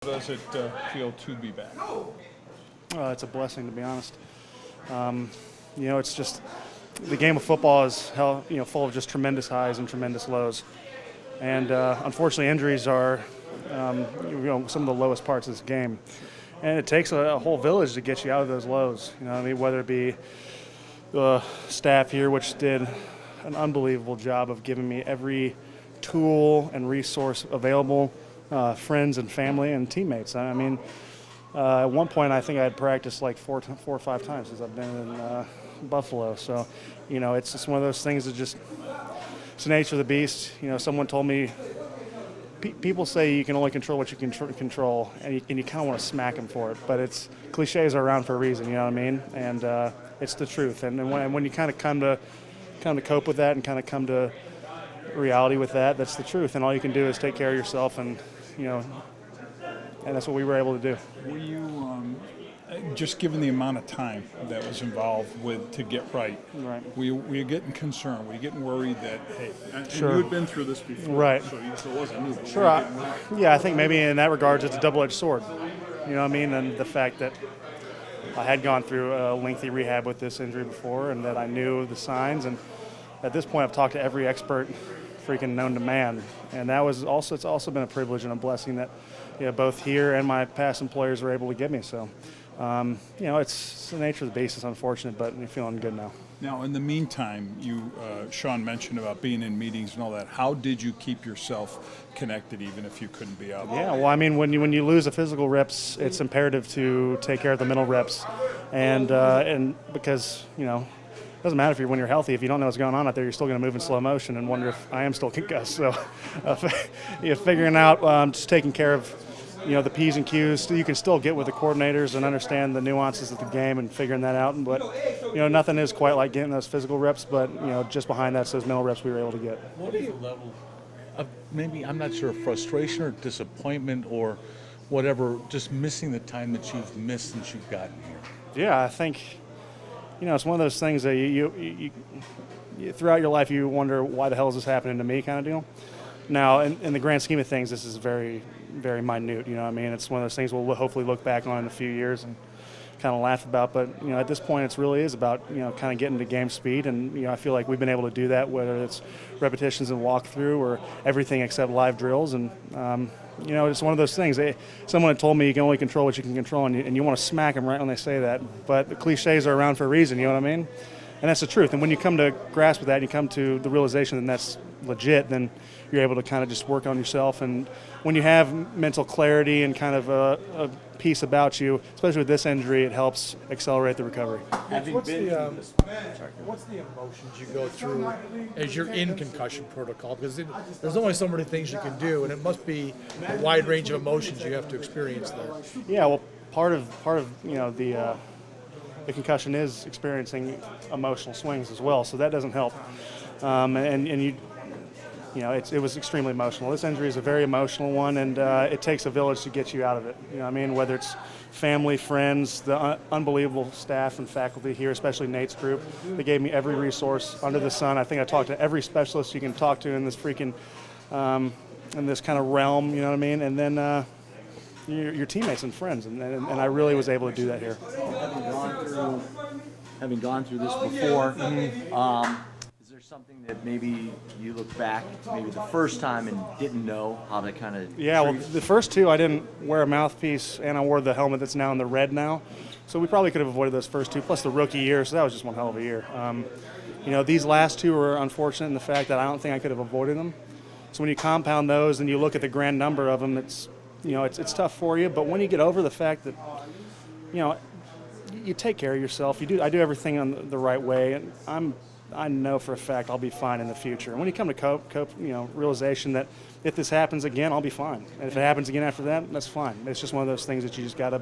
Does it feel to be back? It's a blessing, to be honest. It's just the game of football is full of just tremendous highs and tremendous lows, and unfortunately, injuries are some of the lowest parts of this game, and it takes a whole village to get you out of those lows. Whether it be the staff here, which did an unbelievable job of giving me every tool and resource available. Friends and family and teammates. At one point I think I had practiced like four or five times since I've been in Buffalo. So, it's just one of those things that it's the nature of the beast. Someone told me, people say you can only control what you can control, and you kind of want to smack them for it. But cliches are around for a reason, you know what I mean? And it's the truth. And when you kind of come to cope with that and kind of come to reality with that, that's the truth. And all you can do is take care of yourself, and that's what we were able to do. Were you just given the amount of time that was involved to get right? Right. Were you getting concerned? Were you getting worried that Sure. And you had been through this before, right? So it wasn't new. Sure. I think maybe in that regard, it's a double-edged sword. You know what I mean? And the fact that I had gone through a lengthy rehab with this injury before, and that I knew the signs, and at this point, I've talked to every expert freaking known to man, and it's also been a privilege and a blessing that both here and my past employers were able to give me. So it's the nature of the beast. It's unfortunate, but you're feeling good now. Now, in the meantime, Sean mentioned about being in meetings and all that. How did you keep yourself connected, even if you couldn't be out? Yeah, well, when you lose the physical reps, it's imperative to take care of the mental reps, and because it doesn't matter when you're healthy. If you don't know what's going on out there, you're still going to move in slow motion and wonder if I am still concussed. So, figuring out, just taking care of, the P's and Q's. You can still get with the coordinators and understand the nuances of the game and figuring that out. But, nothing is quite like getting those physical reps. But, just behind that's those mental reps we were able to get. What is the level of maybe, I'm not sure, frustration or disappointment or whatever, just missing the time that you've missed since you've gotten here? Yeah, I think. It's one of those things that you throughout your life you wonder, why the hell is this happening to me, kind of deal. Now, in the grand scheme of things, this is very, very minute. It's one of those things we'll hopefully look back on in a few years and kind of laugh about. But at this point, it really is about kind of getting to game speed, and I feel like we've been able to do that, whether it's repetitions and walkthrough or everything except live drills. And it's one of those things. Someone had told me you can only control what you can control, and you want to smack them right when they say that. But the cliches are around for a reason, you know what I mean? And that's the truth. And when you come to grasp with that, and you come to the realization that that's legit, then you're able to kind of just work on yourself. And when you have mental clarity and kind of a piece about you, especially with this injury, it helps accelerate the recovery. What's the emotions you go through as you're in concussion protocol? Because there's only so many things you can do, and it must be a wide range of emotions you have to experience there. Yeah, well, part of the concussion is experiencing emotional swings as well, so that doesn't help. It was extremely emotional. This injury is a very emotional one, and it takes a village to get you out of it. Whether it's family, friends, the unbelievable staff and faculty here, especially Nate's group. They gave me every resource under the sun. I think I talked to every specialist you can talk to in this freaking, in this kind of realm, you know what I mean? And then your teammates and friends, and I really was able to do that here. Having gone through this before, is there something that maybe you look back, maybe the first time, and didn't know how to kind of? Yeah, well, the first two I didn't wear a mouthpiece, and I wore the helmet that's now in the red now, so we probably could have avoided those first two. Plus the rookie year, so that was just one hell of a year. These last two were unfortunate in the fact that I don't think I could have avoided them. So when you compound those and you look at the grand number of them, it's tough for you. But when you get over the fact that, you take care of yourself. I do everything on the right way, and I know for a fact I'll be fine in the future. And when you come to realization that if this happens again, I'll be fine. And if it happens again after that, that's fine. It's just one of those things that you just got to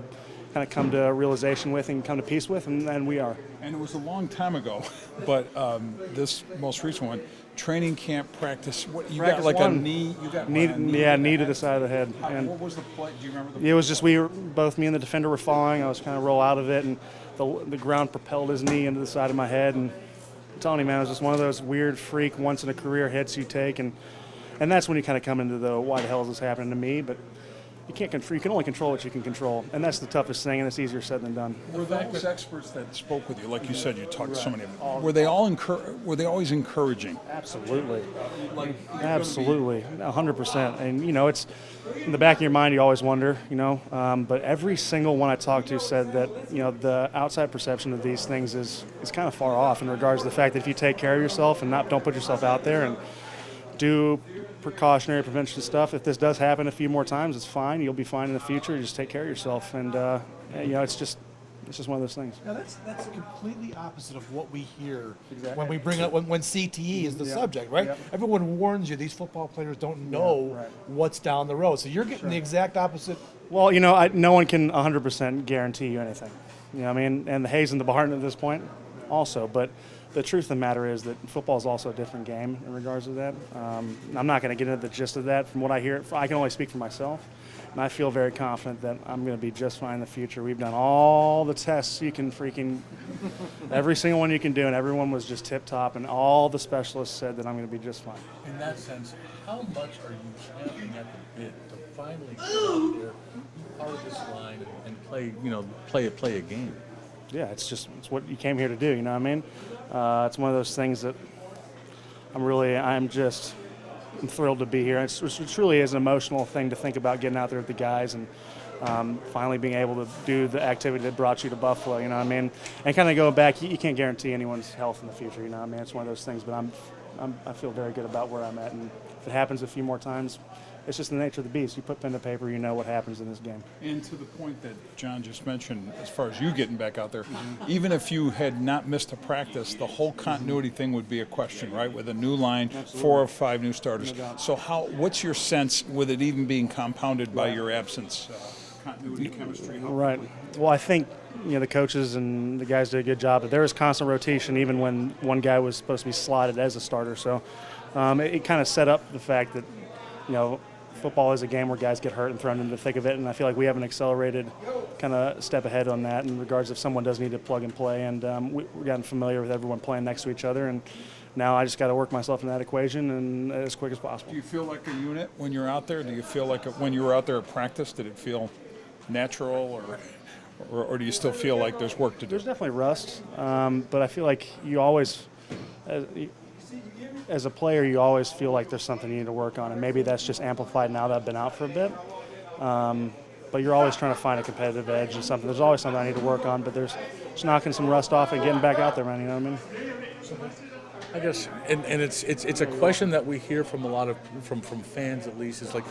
kind of come to a realization with and come to peace with, and we are. And it was a long time ago, but this most recent one, training camp practice. What you got, like one. A knee? You got knee, knee to the side of the head. And what was the play? Do you remember the? It was just me and the defender were falling. I was kind of roll out of it, and the ground propelled his knee into the side of my head. And I'm telling you, man, it was just one of those weird freak once in a career hits you take, and that's when you kind of come into the why the hell is this happening to me? But you can't control. You can only control what you can control, and that's the toughest thing, and it's easier said than done. Were those experts that spoke with you, like you said, you talked to so many of them, were they always encouraging? Absolutely. Like, Absolutely, 100%. And it's in the back of your mind. You always wonder, But every single one I talked to said that the outside perception of these things is kind of far off in regards to the fact that if you take care of yourself and don't put yourself out there and do precautionary prevention stuff, if this does happen a few more times, it's fine. You'll be fine in the future. Just take care of yourself, and it's just one of those things. Now that's completely opposite of what we hear when we bring up when CTE is the subject, right? Yep. Everyone warns you these football players don't know what's down the road, so you're getting the exact opposite. Well, no one can 100% guarantee you anything. And the hay's in the barn at this point, also. But the truth of the matter is that football is also a different game in regards to that. I'm not going to get into the gist of that. From what I hear, I can only speak for myself. And I feel very confident that I'm going to be just fine in the future. We've done all the tests you can every single one you can do, and everyone was just tip-top, and all the specialists said that I'm going to be just fine. In that sense, how much are you champing at the bit to finally get out there, be part of this line, and play a game? Yeah, it's what you came here to do, you know what I mean? It's one of those things that I'm thrilled to be here. It truly is an emotional thing to think about getting out there with the guys and finally being able to do the activity that brought you to Buffalo, you know what I mean? And kind of going back, you can't guarantee anyone's health in the future, you know what I mean? It's one of those things, but I feel very good about where I'm at, and if it happens a few more times, it's just the nature of the beast. You put pen to paper, you know what happens in this game. And to the point that John just mentioned, as far as you getting back out there, even if you had not missed a practice, the whole continuity thing would be a question, right? With a new line, 4 or 5 new starters. So what's your sense with it even being compounded by your absence? Continuity, chemistry? Right. Well, I think the coaches and the guys did a good job, but there was constant rotation even when one guy was supposed to be slotted as a starter. So it kind of set up the fact that football is a game where guys get hurt and thrown into the thick of it, and I feel like we have an accelerated kind of step ahead on that in regards if someone does need to plug and play, and we've gotten familiar with everyone playing next to each other, and now I just got to work myself in that equation and as quick as possible. Do you feel like a unit when you're out there? Do you feel like when you were out there at practice, did it feel natural, or do you still feel like there's work to do? There's definitely rust, but I feel like you always as a player, you always feel like there's something you need to work on, and maybe that's just amplified now that I've been out for a bit. But you're always trying to find a competitive edge and something. There's always something I need to work on, but there's just knocking some rust off and getting back out there, man. You know what I mean? I guess, and it's a question that we hear from a lot of from fans at least. Is like,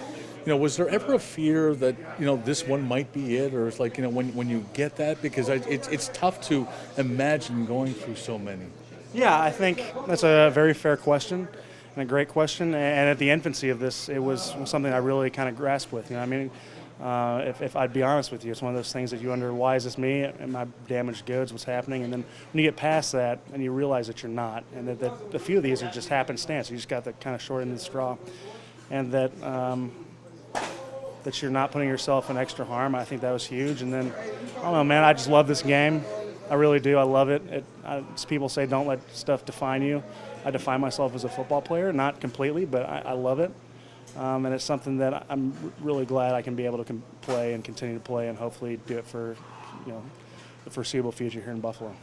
was there ever a fear that this one might be it, or it's like when you get that, because it's tough to imagine going through so many. Yeah, I think that's a very fair question and a great question. And at the infancy of this, it was something I really kind of grasped with. You know what I mean? If I'd be honest with you, it's one of those things that you wonder, why is this me? Am I damaged goods? What's happening? And then when you get past that and you realize that you're not, and that a few of these are just happenstance. You just got the kind of short end of the straw. And that you're not putting yourself in extra harm. I think that was huge. And then, I don't know, man, I just love this game. I really do. I love it. People say don't let stuff define you. I define myself as a football player, not completely, but I love it. And it's something that I'm really glad I can be able to play and continue to play, and hopefully do it for the foreseeable future here in Buffalo.